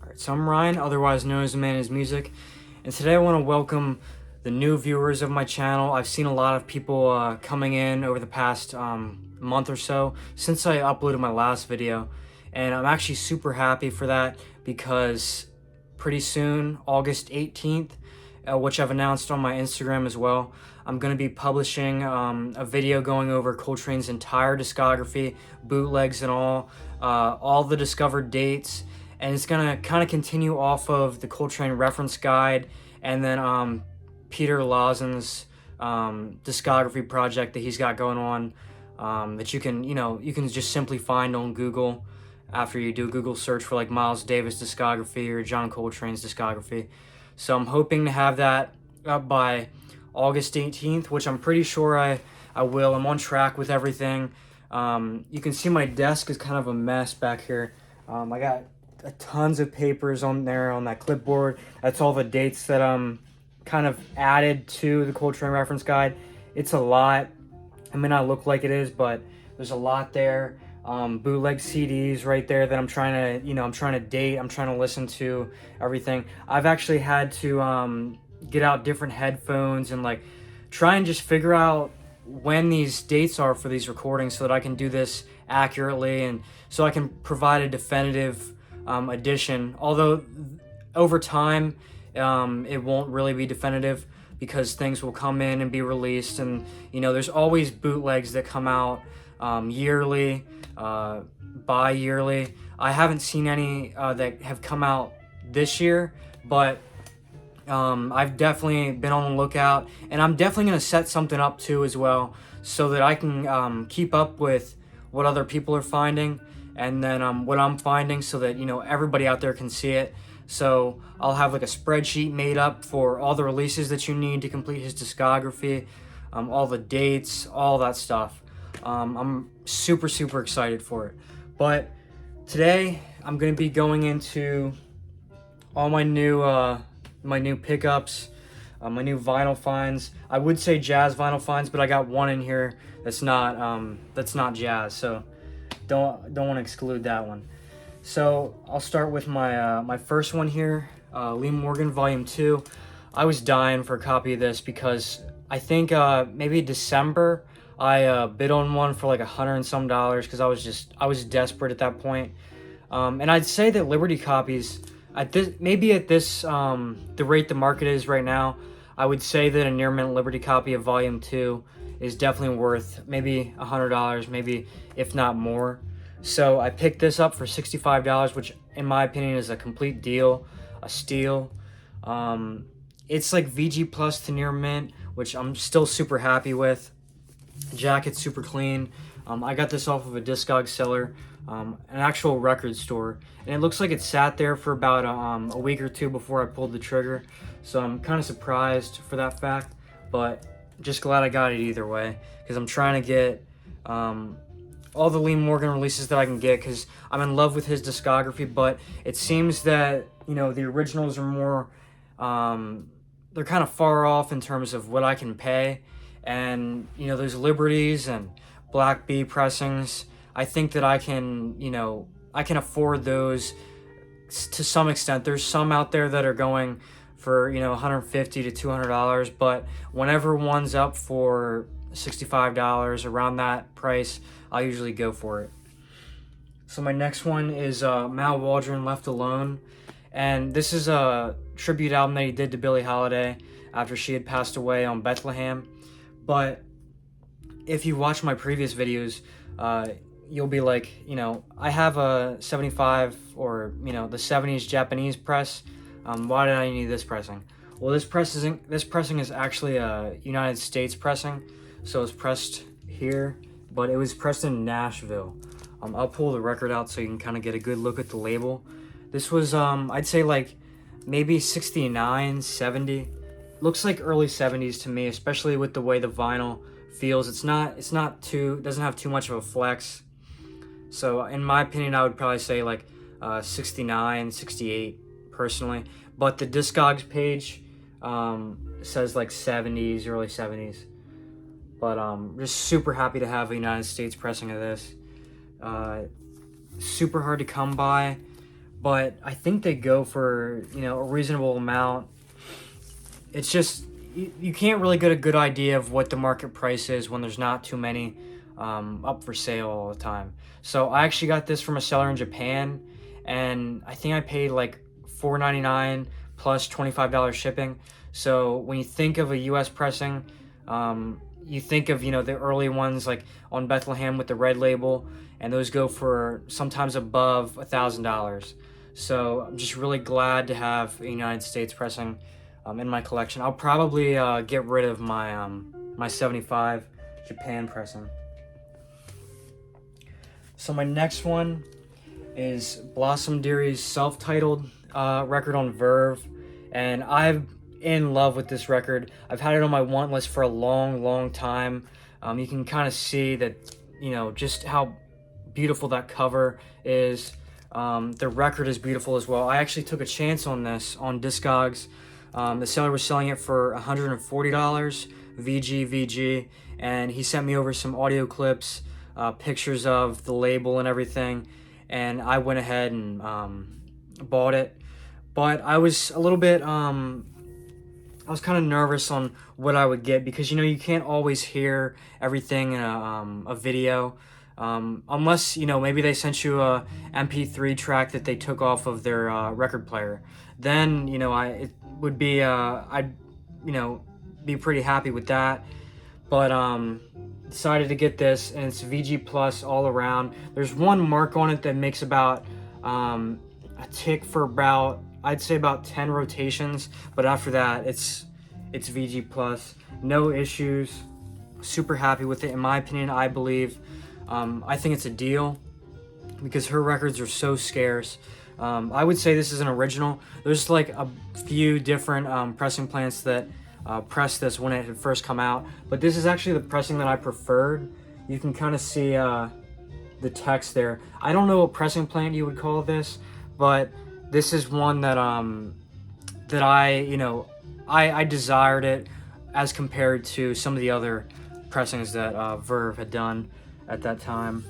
Alright, so I'm Ryan, otherwise known as the Man Is Music, and today I want to welcome the new viewers of my channel. I've seen a lot of people coming in over the past month or so since I uploaded my last video, and I'm actually super happy for that because pretty soon, August 18th, which I've announced on my Instagram as well, I'm going to be publishing a video going over Coltrane's entire discography, bootlegs and all the discovered dates, and it's going to kind of continue off of the Coltrane reference guide and then Peter Lawson's discography project that he's got going on, that you can just simply find on Google after you do a Google search for like Miles Davis discography or John Coltrane's discography. So I'm hoping to have that up by August 18th, which I'm pretty sure I will. I'm on track with everything. You can see my desk is kind of a mess back here. I got tons of papers on there on that clipboard. That's all the dates that kind of added to the Coltrane reference guide. It's a lot. It may not look like it is, but there's a lot there. Bootleg CDs right there that I'm trying to date. I'm trying to listen to everything. I've actually had to get out different headphones and like try and just figure out when these dates are for these recordings so that I can do this accurately and so I can provide a definitive edition. Although over time it won't really be definitive because things will come in and be released, and there's always bootlegs that come out yearly, bi-yearly. I haven't seen any that have come out this year, but I've definitely been on the lookout, and I'm definitely going to set something up too as well so that I can keep up with what other people are finding and then what I'm finding so that everybody out there can see it. So I'll have like a spreadsheet made up for all the releases that you need to complete his discography, all the dates, all that stuff. I'm super excited for it. But today I'm going to be going into all my new pickups, my new vinyl finds. I would say jazz vinyl finds, but I got one in here that's not jazz, so don't want to exclude that one. So I'll start with my first one here, Lee Morgan Volume 2. I was dying for a copy of this because I think maybe December I bid on one for like $100 and some because I was desperate at that point. And I'd say that Liberty copies at this the rate the market is right now, I would say that a near mint Liberty copy of Volume 2 is definitely worth maybe $100, maybe if not more. So I picked this up for $65, which in my opinion is a complete deal, a steal. It's like VG Plus to near mint, which I'm still super happy with. Jacket's super clean. I got this off of a Discog seller, an actual record store, and it looks like it sat there for about a week or two before I pulled the trigger. So I'm kind of surprised for that fact, but just glad I got it either way because I'm trying to get all the Lee Morgan releases that I can get because I'm in love with his discography. But it seems that the originals are more they're kind of far off in terms of what I can pay, and those Liberties and Black Bee pressings, I think that I can afford those to some extent. There's some out there that are going for $150 to $200, but whenever one's up for $65, around that price, I'll usually go for it. So my next one is Mal Waldron, Left Alone, and this is a tribute album that he did to Billie Holiday after she had passed away on Bethlehem. But if you watch my previous videos, you'll be like, I have a 75 or the 70s Japanese press. Why did I need this pressing? Well, this pressing is actually a United States pressing, so it's pressed here, but it was pressed in Nashville. I'll pull the record out so you can kind of get a good look at the label. This was I'd say like maybe 69, 70. Looks like early 70s to me, especially with the way the vinyl feels. Doesn't have too much of a flex. So in my opinion, I would probably say like 69, 68 personally. But the Discogs page says like 70s, early 70s. But just super happy to have a United States pressing of this. Super hard to come by, but I think they go for, you know, a reasonable amount. It's just you can't really get a good idea of what the market price is when there's not too many up for sale all the time. So I actually got this from a seller in Japan, and I think I paid like $4.99 plus $25 shipping. So when you think of a U.S. pressing, you think of, you know, the early ones like on Bethlehem with the red label, and those go for sometimes above $1,000. So I'm just really glad to have a United States pressing in my collection. I'll probably get rid of my my 75 Japan pressing. So my next one is Blossom Dearie's self-titled record on Verve, and I'm in love with this record. I've had it on my want list for a long time. You can kind of see that, you know, just how beautiful that cover is. The record is beautiful as well. I actually took a chance on this on Discogs. The seller was selling it for $140 VG, and he sent me over some audio clips, pictures of the label and everything, and I went ahead and bought it. But I was a little bit I was kind of nervous on what I would get, because, you know, you can't always hear everything in a video, unless, you know, maybe they sent you a MP3 track that they took off of their record player. Then, you know, it would be I'd, you know, be pretty happy with that. But decided to get this, and it's VG plus all around. There's one mark on it that makes about a tick for about, I'd say, about 10 rotations, but after that it's VG plus, no issues. Super happy with it, in my opinion. I believe I think it's a deal because her records are so scarce. I would say this is an original. There's like a few different pressing plants that pressed this when it had first come out, but this is actually the pressing that I preferred. You can kind of see the text there. I don't know what pressing plant you would call this, but this is one that that I, you know, I desired it as compared to some of the other pressings that Verve had done at that time.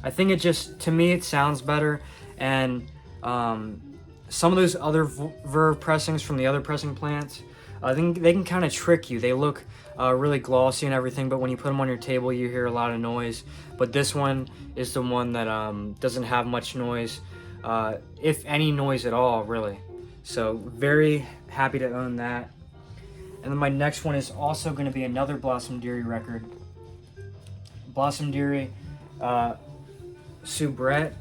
I think it just, to me, it sounds better, and some of those other Verve pressings from the other pressing plants, I think they can kind of trick you. They look really glossy and everything, but when you put them on your table, you hear a lot of noise. But this one is the one that doesn't have much noise, if any noise at all, really. So very happy to own that. And then my next one is also going to be another Blossom Dearie record. Blossom Dearie, Sue Brett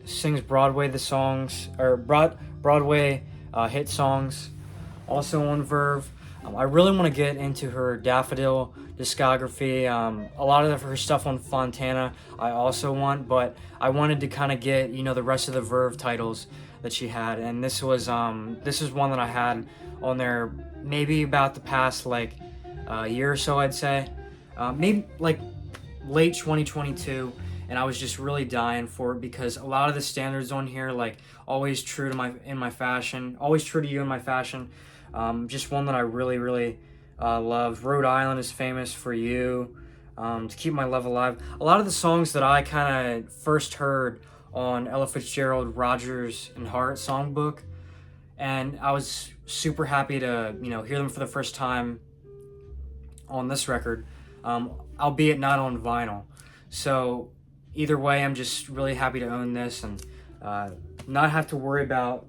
sings Broadway the songs, or Broadway hit songs, also on Verve. I really want to get into her Daffodil discography. A lot of her stuff on Fontana I also want, but I wanted to kind of get, you know, the rest of the Verve titles that she had, and this is one that I had on there maybe about the past like year or so, I'd say, maybe like late 2022, and I was just really dying for it because a lot of the standards on here, like always true to my fashion, always true to you in my fashion, just one that I really love. Rhode Island is famous for you, to keep my love alive. A lot of the songs that I kind of first heard on Ella Fitzgerald, Rodgers and Hart songbook, and I was super happy to, you know, hear them for the first time on this record, albeit not on vinyl. So either way, I'm just really happy to own this and not have to worry about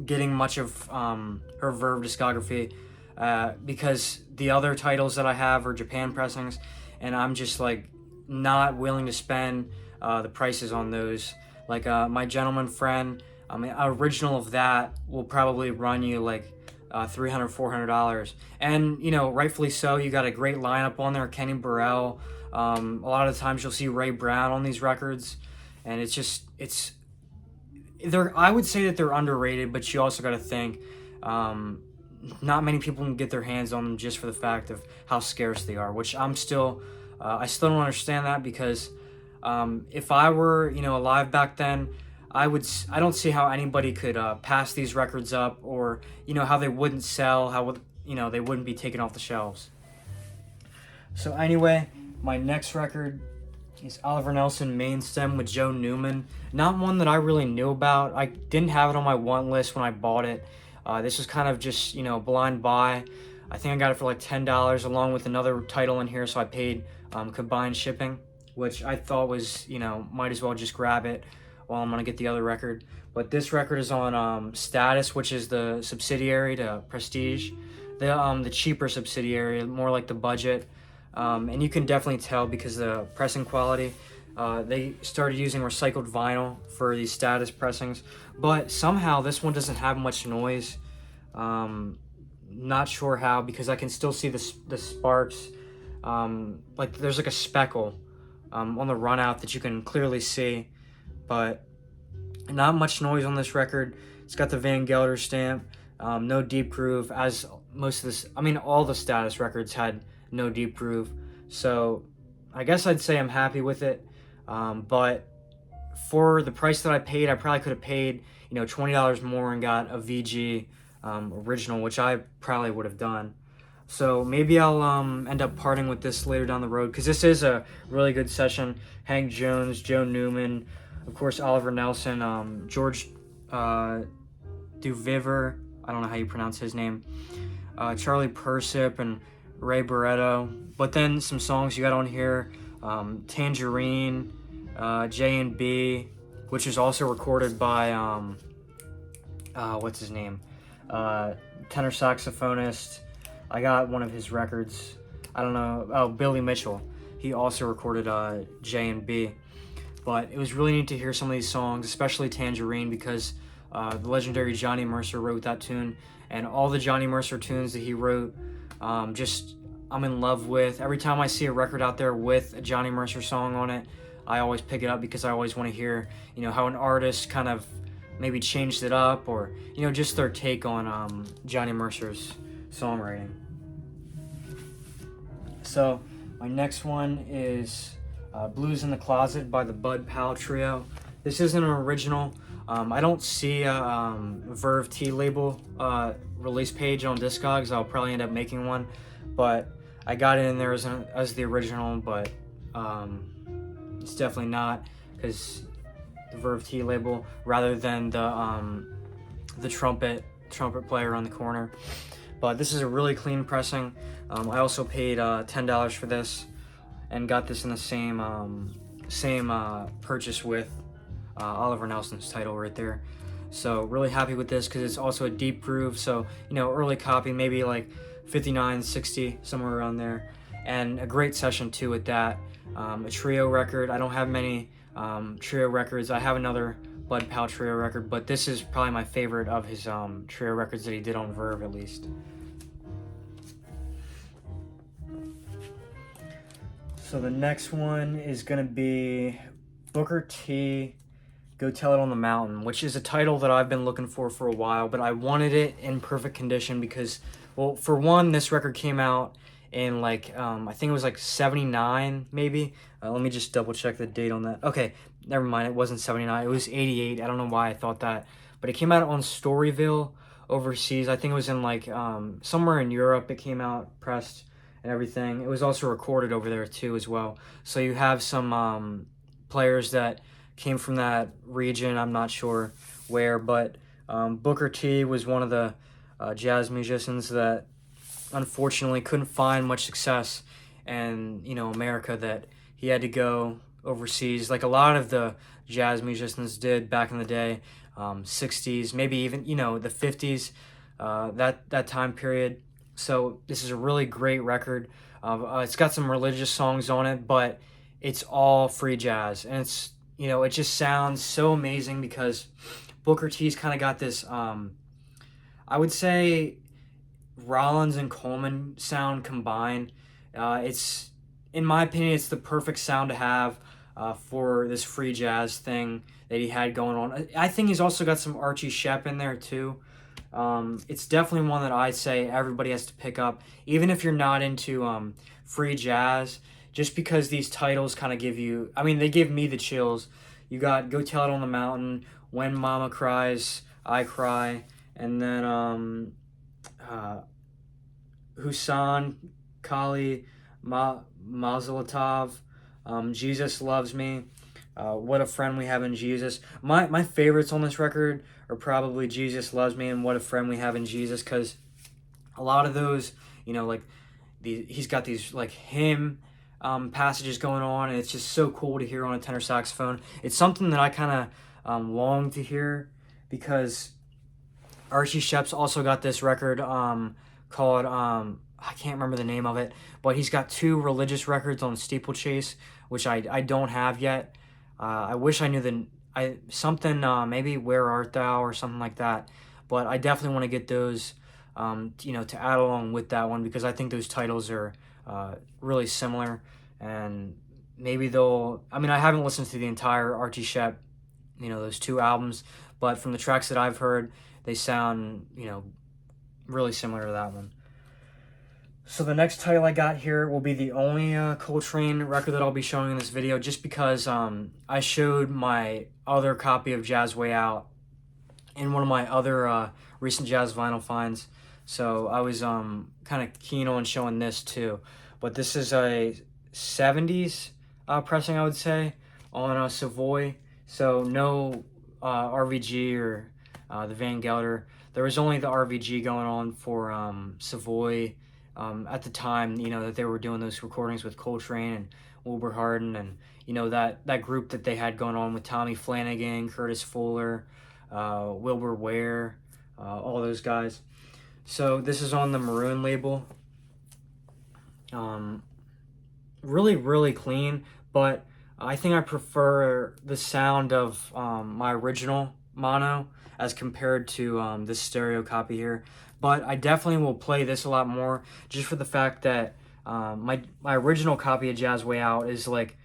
getting much of her Verve discography, because the other titles that I have are Japan pressings, and I'm just like not willing to spend the prices on those. Like My Gentleman Friend, an original of that will probably run you like $300, $400, and, you know, rightfully so. You got a great lineup on there. Kenny Burrell. A lot of the times you'll see Ray Brown on these records, and I would say that they're underrated, but you also got to think not many people can get their hands on them just for the fact of how scarce they are, which I still don't understand that, because if I were, you know, alive back then, I don't see how anybody could pass these records up, or, you know, how they wouldn't sell, how, you know, they wouldn't be taken off the shelves. So anyway, my next record is Oliver Nelson Main Stem with Joe Newman. Not one that I really knew about. I didn't have it on my want list when I bought it. This was kind of just, blind buy. I think I got it for like $10 along with another title in here, so I paid combined shipping, which I thought was, might as well just grab it while I'm going to get the other record. But this record is on Status, which is the subsidiary to Prestige. The cheaper subsidiary, more like the budget. And you can definitely tell because the pressing quality. They started using recycled vinyl for these Status pressings, but somehow this one doesn't have much noise. Not sure how, because I can still see the sparks. Like there's like a speckle on the run out that you can clearly see, but not much noise on this record. It's got the Van Gelder stamp, no deep groove, as most of this, all the Status records had no deep groove. So I guess I'd say I'm happy with it. But for the price that I paid, I probably could have paid, $20 more and got a VG original, which I probably would have done. So maybe I'll end up parting with this later down the road, because this is a really good session. Hank Jones, Joe Newman, of course Oliver Nelson, George Duvivier, I don't know how you pronounce his name, Charlie Persip, and Ray Barretto. But then some songs you got on here, Tangerine, J&B, which is also recorded by what's his name, tenor saxophonist. I got one of his records, I don't know, Billy Mitchell. He also recorded J&B. But it was really neat to hear some of these songs, especially Tangerine, because the legendary Johnny Mercer wrote that tune, and all the Johnny Mercer tunes that he wrote, I'm in love with. Every time I see a record out there with a Johnny Mercer song on it, I always pick it up, because I always want to hear, how an artist kind of maybe changed it up, or, just their take on Johnny Mercer's songwriting. So my next one is Blues in the Closet by the Bud Powell Trio. This isn't an original. I don't see a Verve T label release page on Discogs. I'll probably end up making one, but I got it in there as the original, but it's definitely not, because the Verve T label, rather than the trumpet player on the corner. But this is a really clean pressing. I also paid $10 for this, and got this in the same purchase with Oliver Nelson's title right there. So really happy with this, because it's also a deep groove. So early copy, maybe like 59, 60, somewhere around there, and a great session too with that. A trio record. I don't have many trio records. I have another Bud Powell trio record, but this is probably my favorite of his trio records that he did on Verve, at least. So the next one is gonna be Booker T, Go Tell It on the Mountain, which is a title that I've been looking for a while, but I wanted it in perfect condition because, well, for one, this record came out in like, I think it was like 79, maybe. Let me just double check the date on that. Okay, never mind, it wasn't 79, it was 88. I don't know why I thought that, but it came out on Storyville overseas. I think it was in like, somewhere in Europe it came out, pressed and everything. It was also recorded over there too as well. So you have some players that came from that region. I'm not sure where, but Booker T was one of the jazz musicians that unfortunately couldn't find much success in America, that he had to go overseas, like a lot of the jazz musicians did back in the day, 60s, maybe even the 50s, that time period. So this is a really great record. It's got some religious songs on it, but it's all free jazz, and it's it just sounds so amazing, because Booker T's kind of got this I would say Rollins and Coleman sound combined. It's, in my opinion, it's the perfect sound to have for this free jazz thing that he had going on. I think he's also got some Archie Shepp in there too. It's definitely one that I say everybody has to pick up, even if you're not into free jazz, just because these titles kind of give you, they give me the chills. You got Go Tell It on the Mountain, When Mama Cries, I Cry, and then Husan Kali Mazalatov, Jesus Loves Me, What a Friend We Have in Jesus. My favorites on this record are probably Jesus Loves Me and What a Friend We Have in Jesus, because a lot of those, like he's got these like hymn passages going on, and it's just so cool to hear on a tenor saxophone. It's something that I kind of long to hear, because Archie Shepp's also got this record called I can't remember the name of it, but he's got 2 religious records on Steeplechase, which I don't have yet. I wish I knew something maybe Where Art Thou or something like that, but I definitely want to get those to add along with that one, because I think those titles are really similar, and maybe I haven't listened to the entire Archie Shepp, those 2 albums, but from the tracks that I've heard, they sound, really similar to that one. So the next title I got here will be the only Coltrane record that I'll be showing in this video, just because I showed my other copy of Jazz Way Out in one of my other recent jazz vinyl finds. So I was kind of keen on showing this too. But this is a 70s pressing, I would say, on a Savoy. So no RVG or the Van Gelder. There was only the RVG going on for Savoy at the time, that they were doing those recordings with Coltrane and Wilbur Harden, and that group that they had going on with Tommy Flanagan, Curtis Fuller, Wilbur Ware, all those guys. So this is on the Maroon label. Really, really clean, but I think I prefer the sound of my original mono as compared to this stereo copy here. But I definitely will play this a lot more, just for the fact that my original copy of Jazz Way Out is like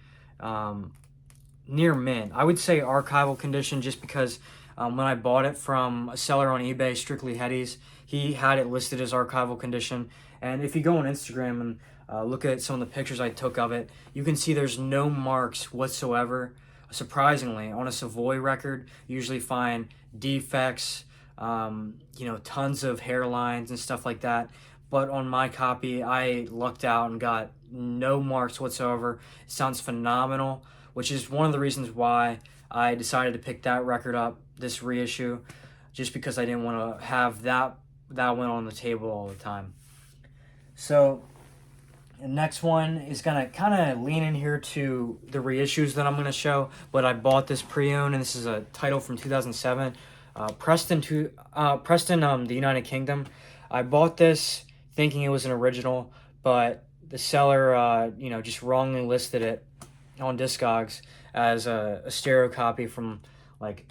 near mint. I would say archival condition, just because when I bought it from a seller on eBay, Strictly Hetty's, he had it listed as archival condition. And if you go on Instagram and look at some of the pictures I took of it, you can see there's no marks whatsoever. Surprisingly, on a Savoy record, you usually find defects, tons of hairlines and stuff like that. But on my copy, I lucked out and got no marks whatsoever. It sounds phenomenal, which is one of the reasons why I decided to pick that record up, this reissue, just because I didn't want to have that one on the table all the time. So the next one is going to kind of lean in here to the reissues that I'm going to show, but I bought this pre-owned, and this is a title from 2007, Preston, the United Kingdom. I bought this thinking it was an original, but the seller, just wrongly listed it on Discogs as a stereo copy from, like,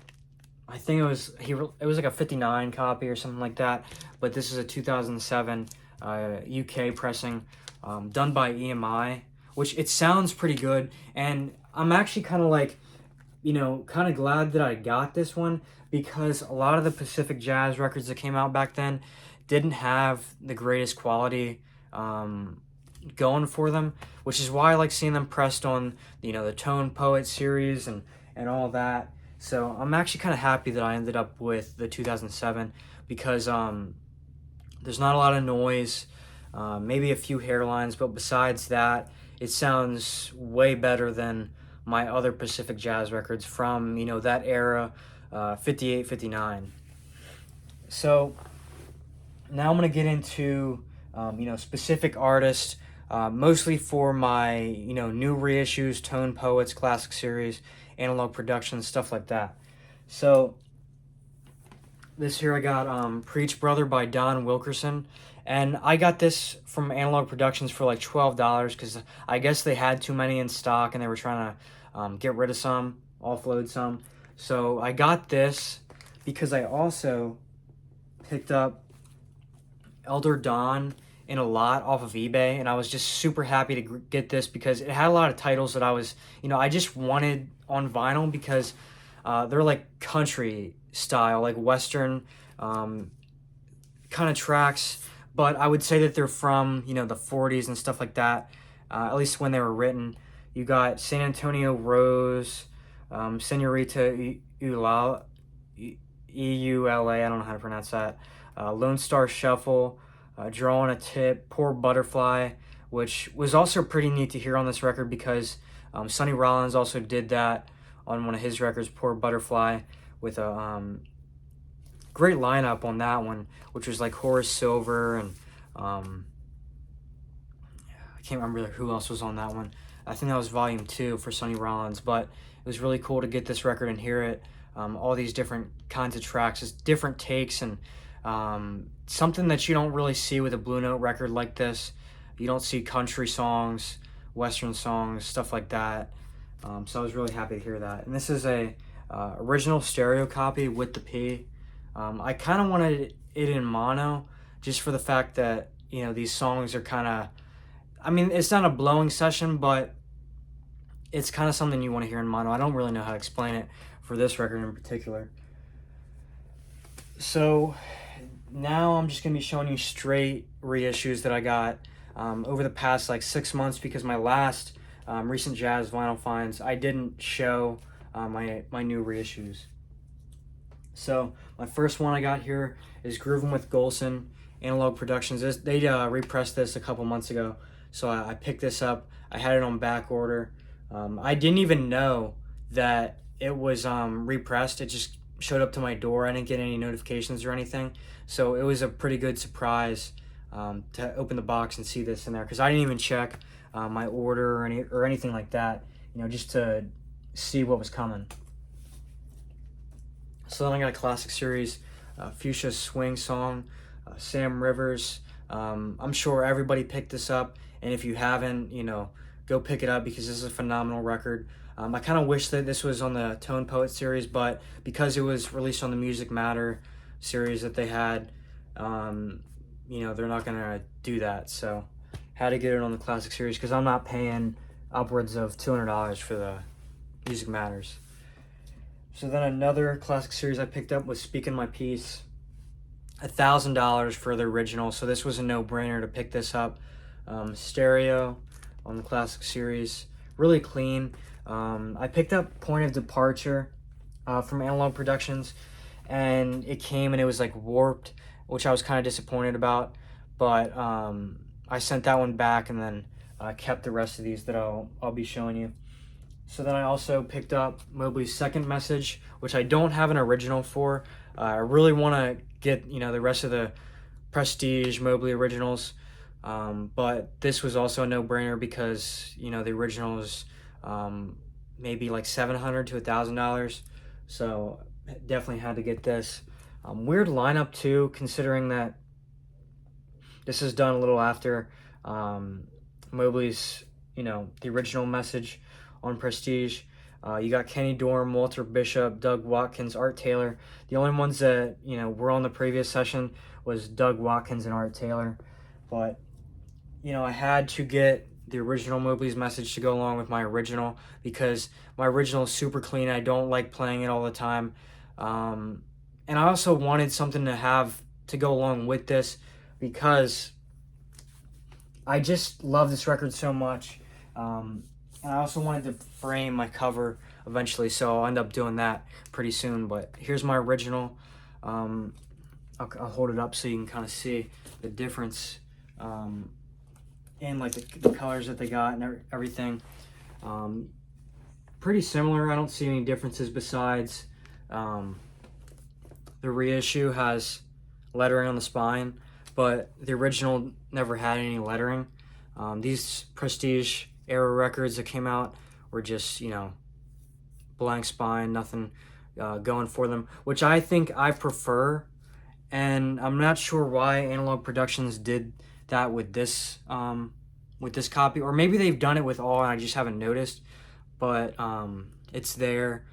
I think it was like a 59 copy or something like that, but this is a 2007 UK pressing, done by EMI, which it sounds pretty good, and I'm actually kind of like, kind of glad that I got this one, because a lot of the Pacific Jazz records that came out back then didn't have the greatest quality going for them, which is why I like seeing them pressed on, the Tone Poet series and all that. So I'm actually kind of happy that I ended up with the 2007, because there's not a lot of noise, maybe a few hairlines, but besides that, it sounds way better than my other Pacific Jazz records from, that era, 58, 59. So now I'm going to get into, specific artists, mostly for my, new reissues, Tone Poets, Classic Series, Analog Productions, stuff like that. So this here I got Preach Brother by Don Wilkerson, and I got this from Analog Productions for like $12, because I guess they had too many in stock and they were trying to get rid of some, offload some. So I got this because I also picked up Elder Dawn in a lot off of eBay, and I was just super happy to get this because it had a lot of titles that I was, I just wanted on vinyl, because they're like country style, like Western kind of tracks, but I would say that they're from, the 40s and stuff like that, at least when they were written. You got San Antonio Rose, Senorita Eula, E-U-L-A, I don't know how to pronounce that, Lone Star Shuffle, Drawing a Tip, Poor Butterfly, which was also pretty neat to hear on this record, because Sonny Rollins also did that on one of his records, Poor Butterfly, with a great lineup on that one, which was like Horace Silver and I can't remember who else was on that one. I think that was volume 2 for Sonny Rollins, but it was really cool to get this record and hear it. All these different kinds of tracks, just different takes, and something that you don't really see with a Blue Note record like this. You don't see country songs, Western songs, stuff like that. So I was really happy to hear that. And this is a original stereo copy with the P. I kind of wanted it in mono, just for the fact that, you know, these songs are kind of, I mean, it's not a blowing session, but it's kind of something you want to hear in mono. I don't really know how to explain it for this record in particular. So now I'm just going to be showing you straight reissues that I got over the past like 6 months, because my last recent jazz vinyl finds, I didn't show my new reissues. So my first one I got here is Groovin' with Golson, Analog Productions. They repressed this a couple months ago, so I picked this up. I had it on back order. I didn't even know that it was repressed. It just showed up to my door. I didn't get any notifications or anything, so it was a pretty good surprise to open the box and see this in there, because I didn't even check my order or anything like that, you know, just to see what was coming. So then I got a classic series, Fuchsia Swing Song, Sam Rivers. I'm sure everybody picked this up, and if you haven't, you know, go pick it up, because this is a phenomenal record. I kind of wish that this was on the Tone Poet series, but because it was released on the Music Matter series that they had, you know, they're not going to do that. So had to get it on the classic series, because I'm not paying upwards of $200 for the Music Matters. So then another classic series I picked up was Speaking My Piece. $1,000 for the original, so this was a no-brainer to pick this up. Stereo on the classic series, really clean. I picked up Point of Departure from Analog Productions, and it came and it was like warped, which I was kind of disappointed about, but I sent that one back, and then I kept the rest of these that I'll be showing you. So then I also picked up Mobley's Second Message, which I don't have an original for. I really want to get, you know, the rest of the Prestige Mobley originals, but this was also a no-brainer, because, you know, the original is maybe like $700 to $1,000, so definitely had to get this. Weird lineup too, considering that this is done a little after Mobley's, you know, the original Message on Prestige. You got Kenny Dorham, Walter Bishop, Doug Watkins, Art Taylor. The only ones that, you know, were on the previous session was Doug Watkins and Art Taylor. But, you know, I had to get the original Mobley's Message to go along with my original, because my original is super clean. I don't like playing it all the time. And I also wanted something to have to go along with this, because I just love this record so much. And I also wanted to frame my cover eventually, so I'll end up doing that pretty soon. But here's my original. I'll hold it up so you can kind of see the difference in like the colors that they got and everything. Pretty similar. I don't see any differences besides the reissue has lettering on the spine, but the original never had any lettering. These Prestige era records that came out were just, you know, blank spine, nothing going for them, which I think I prefer, and I'm not sure why Analog Productions did that with this copy, or maybe they've done it with all and I just haven't noticed, but it's there.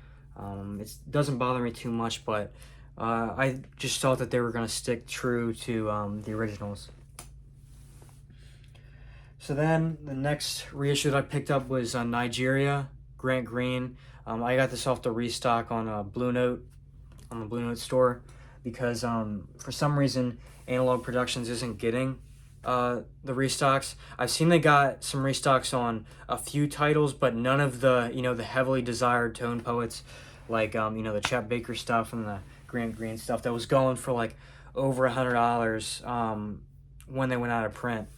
It doesn't bother me too much, but I just thought that they were going to stick true to the originals. So then the next reissue that I picked up was Nigeria, Grant Green. I got this off the restock on Blue Note, on the Blue Note store, because for some reason Analog Productions isn't getting the restocks. I've seen they got some restocks on a few titles, but none of the, you know, the heavily desired Tone Poets, like you know, the Chet Baker stuff and the Grant Green stuff that was going for like over $100 when they went out of print.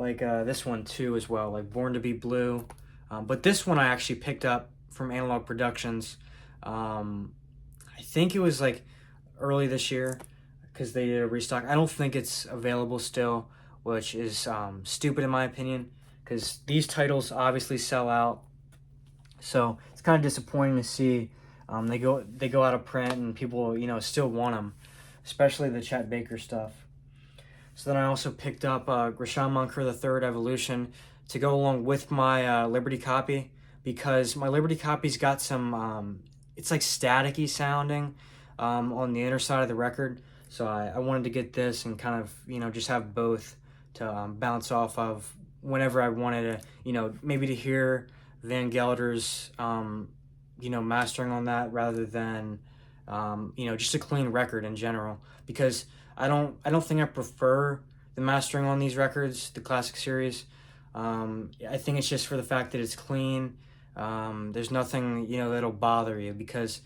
like this one too as well, like Born to Be Blue. But this one I actually picked up from Analog Productions. I think it was like early this year because they did a restock. I don't think it's available still, which is stupid in my opinion, because these titles obviously sell out. So it's kind of disappointing to see they go out of print and people still want them, especially the Chet Baker stuff. So then I also picked up Grisham Munker III Evolution to go along with my Liberty copy, because my Liberty copy's got some it's like staticky sounding on the inner side of the record. So I wanted to get this and kind of just have both to bounce off of whenever I wanted to maybe to hear Van Gelder's mastering on that, rather than just a clean record in general, because I don't think I prefer the mastering on these records, the classic series. I think it's just for the fact that it's clean. There's nothing that'll bother you, because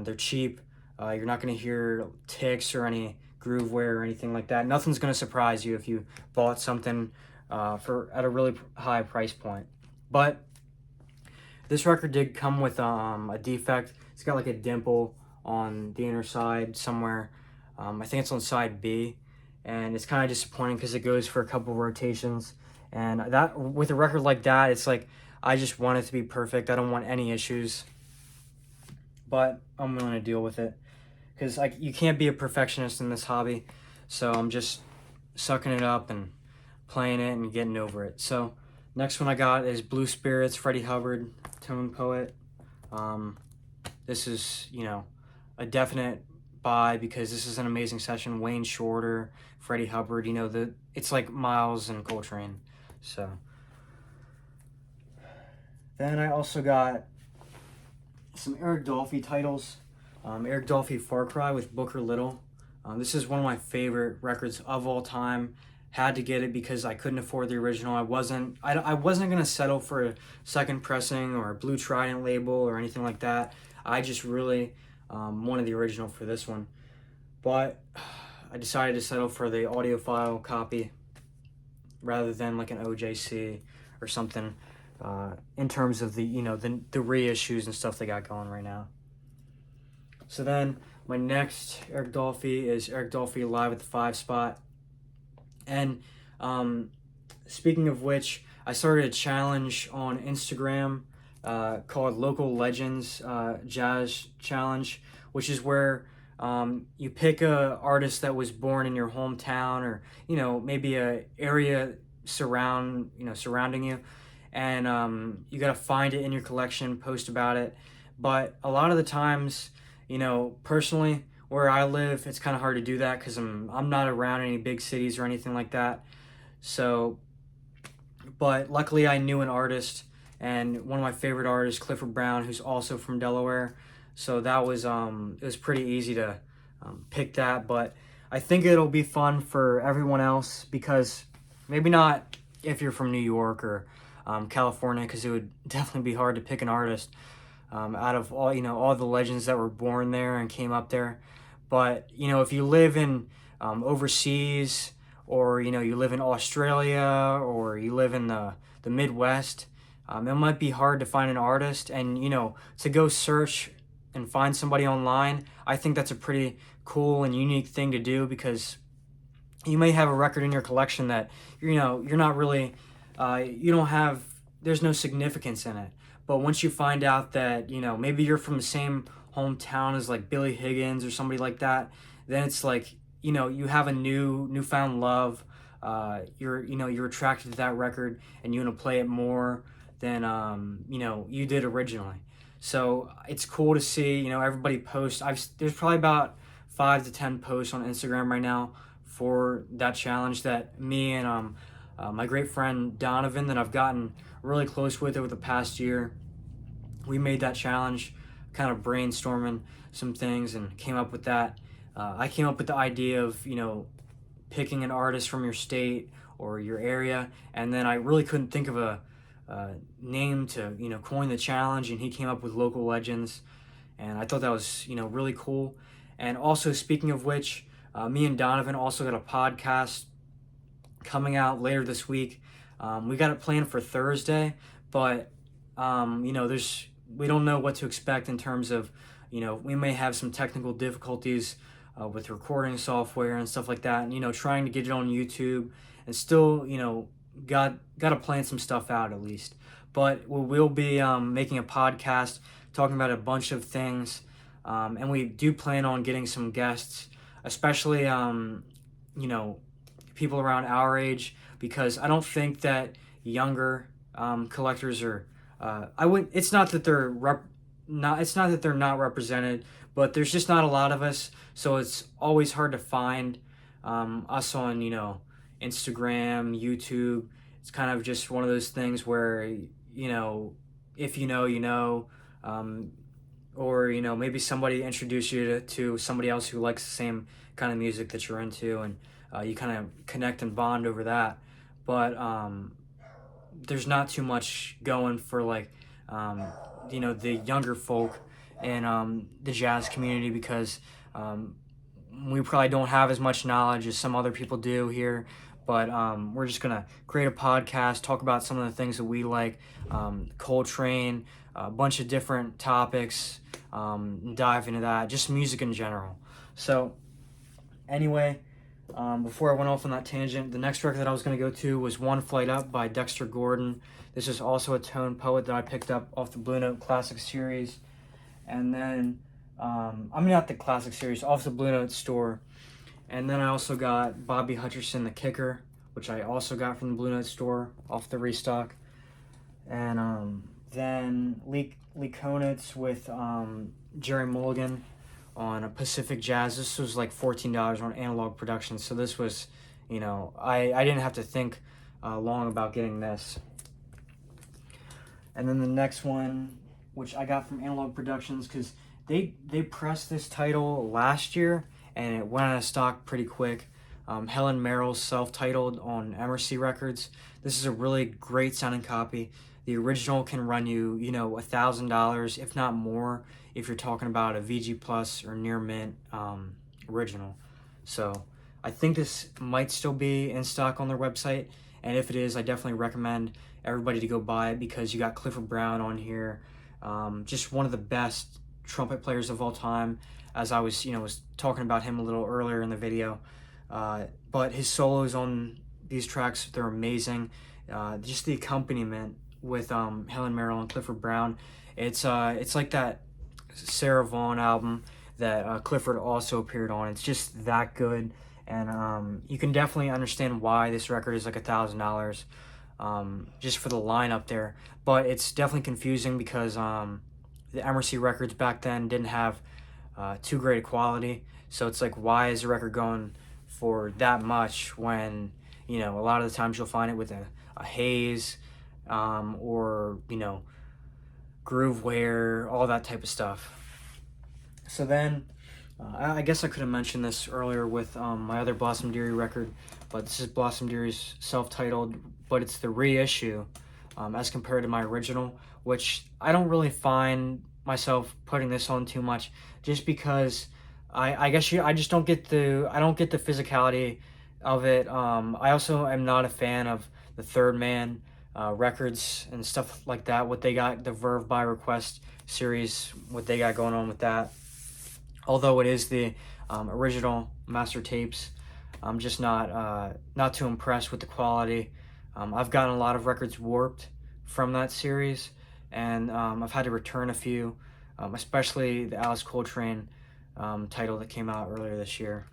they're cheap. You're not going to hear ticks or any groove wear or anything like that. Nothing's going to surprise you if you bought something at a really high price point. But this record did come with a defect. It's got like a dimple on the inner side somewhere. I think it's on side B, and it's kind of disappointing because it goes for a couple rotations. And that, with a record like that, it's like I just want it to be perfect. I don't want any issues, but I'm willing to deal with it, because you can't be a perfectionist in this hobby. So I'm just sucking it up and playing it and getting over it. So next one I got is Blue Spirits, Freddie Hubbard, Tone Poet. This is a definite buy, because this is an amazing session. Wayne Shorter, Freddie Hubbard, it's like Miles and Coltrane. So then I also got some Eric Dolphy titles. Eric Dolphy, Far Cry with Booker Little. This is one of my favorite records of all time. Had to get it because I couldn't afford the original. I wasn't gonna settle for a second pressing or a Blue Trident label or anything like that. I just really wanted the original for this one, but I decided to settle for the audiophile copy rather than like an OJC or something. In terms of the the reissues and stuff they got going right now. So then my next Eric Dolphy is Eric Dolphy Live at the 5 Spot. And speaking of which, I started a challenge on Instagram called Local Legends Jazz Challenge, which is where you pick a artist that was born in your hometown, or maybe a area surrounding you, and you got to find it in your collection, post about it. But a lot of the times, personally, where I live, it's kind of hard to do that because I'm not around any big cities or anything like that. So, but luckily I knew an artist, and one of my favorite artists, Clifford Brown, who's also from Delaware. So that was it was pretty easy to pick that. But I think it'll be fun for everyone else, because maybe not if you're from New York or California, because it would definitely be hard to pick an artist out of all the legends that were born there and came up there. But if you live in overseas, or you live in Australia, or you live in the Midwest, it might be hard to find an artist, and to go search and find somebody online. I think that's a pretty cool and unique thing to do, because you may have a record in your collection that you're not really there's no significance in it. But once you find out that maybe you're from the same hometown as like Billy Higgins or somebody like that, then it's like you have a newfound love. You're attracted to that record, and you want to play it more than you did originally. So it's cool to see everybody post. There's probably about 5 to 10 posts on Instagram right now for that challenge that me and my great friend Donovan, that I've gotten really close with over the past year, we made that challenge, kind of brainstorming some things, and came up with that. I came up with the idea of picking an artist from your state or your area, and then I really couldn't think of a name to coin the challenge, and he came up with Local Legends, and I thought that was really cool. And also, speaking of which, me and Donovan also got a podcast coming out later this week. We got it planned for Thursday, but we don't know what to expect in terms of, we may have some technical difficulties with recording software and stuff like that, and trying to get it on YouTube, and still got to plan some stuff out at least. But we'll be making a podcast talking about a bunch of things, and we do plan on getting some guests, especially people around our age, because I don't think that younger collectors are. It's not that they're It's not that they're not represented, but there's just not a lot of us, so it's always hard to find us on Instagram, YouTube. It's kind of just one of those things where if or maybe somebody introduced you to somebody else who likes the same kind of music that you're into, and you kind of connect and bond over that. But there's not too much going for the younger folk in the jazz community, because we probably don't have as much knowledge as some other people do here. But we're just gonna create a podcast, talk about some of the things that we like, Coltrane, a bunch of different topics, dive into that, just music in general. So anyway, before I went off on that tangent, the next record that I was going to go to was One Flight Up by Dexter Gordon. This is also a tone poet that I picked up off the Blue Note Classic Series. And then, not the Classic Series, off the Blue Note store. And then I also got Bobby Hutcherson, The Kicker, which I also got from the Blue Note store off the restock. And then Lee Konitz with Jerry Mulligan on a Pacific Jazz. This was like $14 on Analog Productions, so this was, I didn't have to think long about getting this. And then the next one, which I got from Analog Productions, because they pressed this title last year, and it went out of stock pretty quick. Helen Merrill's self-titled on MRC Records. This is a really great sounding copy. The original can run you, $1,000, if not more, if you're talking about a VG Plus or near mint original. So I think this might still be in stock on their website, and if it is, I definitely recommend everybody to go buy it, because you got Clifford Brown on here, just one of the best trumpet players of all time, as I was talking about him a little earlier in the video. But his solos on these tracks, they're amazing. Just the accompaniment with Helen Merrill and Clifford Brown, it's like that Sarah Vaughan album that Clifford also appeared on. It's just that good, and you can definitely understand why this record is like $1,000, just for the lineup there. But it's definitely confusing, because the MRC records back then didn't have too great a quality, so it's like, why is the record going for that much when a lot of the times you'll find it with a haze, or groove wear, all that type of stuff. So then I guess I could have mentioned this earlier with my other Blossom Dearie record, but this is Blossom Dearie's self-titled, but it's the reissue as compared to my original, which I don't really find myself putting this on too much, just because I just don't get the physicality of it. I also am not a fan of the Third Man records and stuff like that, what they got, the Verve by Request series, what they got going on with that. Although it is the original master tapes, I'm just not too impressed with the quality. I've gotten a lot of records warped from that series, and I've had to return a few, especially the Alice Coltrane title that came out earlier this year.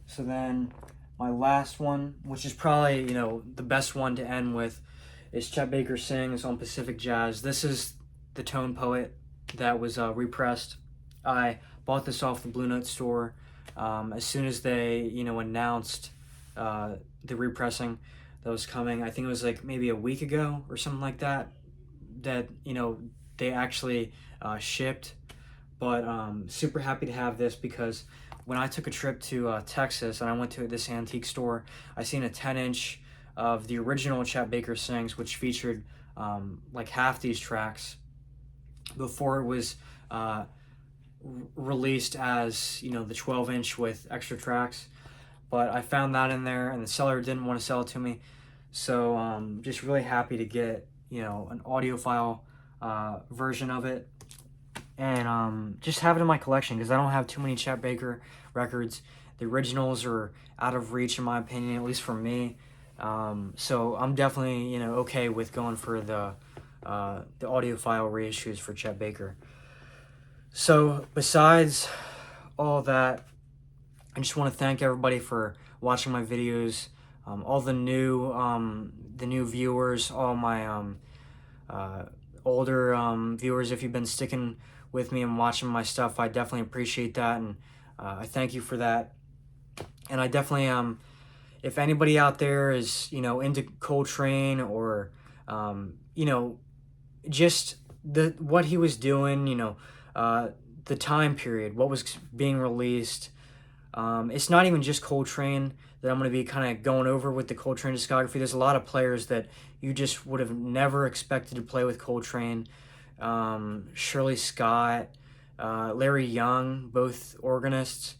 So then my last one, which is probably the best one to end with, is Chet Baker Sings on Pacific Jazz. This is the tone poet that was repressed. I bought this off the Blue Note store as soon as they announced the repressing that was coming. I think it was like maybe a week ago or something like that they actually shipped. But super happy to have this, because when I took a trip to Texas and I went to this antique store, I seen a 10-inch of the original Chet Baker Sings, which featured like half these tracks before it was released as the 12-inch with extra tracks. but I found that in there, and the seller didn't want to sell it to me. So just really happy to get, you know, an audiophile version of it, and just have it in my collection because I don't have too many Chet Baker records. The originals are out of reach in my opinion, at least for me. So I'm definitely, you know, okay with going for the audiophile reissues for Chet Baker. So besides all that, I just want to thank everybody for watching my videos, all the new viewers, all my older viewers. If you've been sticking with me and watching my stuff, I definitely appreciate that, and I thank you for that. And I definitely if anybody out there is, you know, into Coltrane, or you know, just what he was doing, you know, the time period, what was being released. It's not even just Coltrane that I'm going to be kind of going over with the Coltrane discography. There's a lot of players that you just would have never expected to play with Coltrane. Shirley Scott, Larry Young, both organists,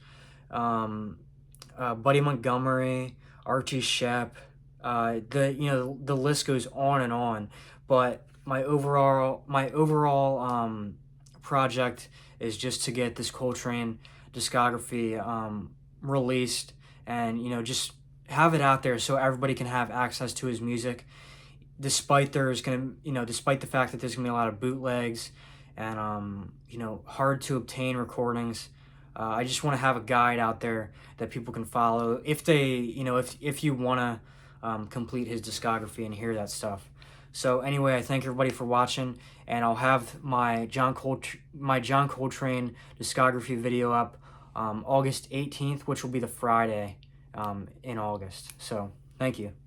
Buddy Montgomery, Archie Shepp. The list goes on and on. But my overall project is just to get this Coltrane discography released, and, you know, just have it out there so everybody can have access to his music, despite despite the fact that there's gonna be a lot of bootlegs and you know, hard to obtain recordings. I just want to have a guide out there that people can follow if they, you know, if you want to complete his discography and hear that stuff. So anyway, I thank everybody for watching, and I'll have my John Coltrane discography video up August 18th, which will be the Friday in August. So thank you.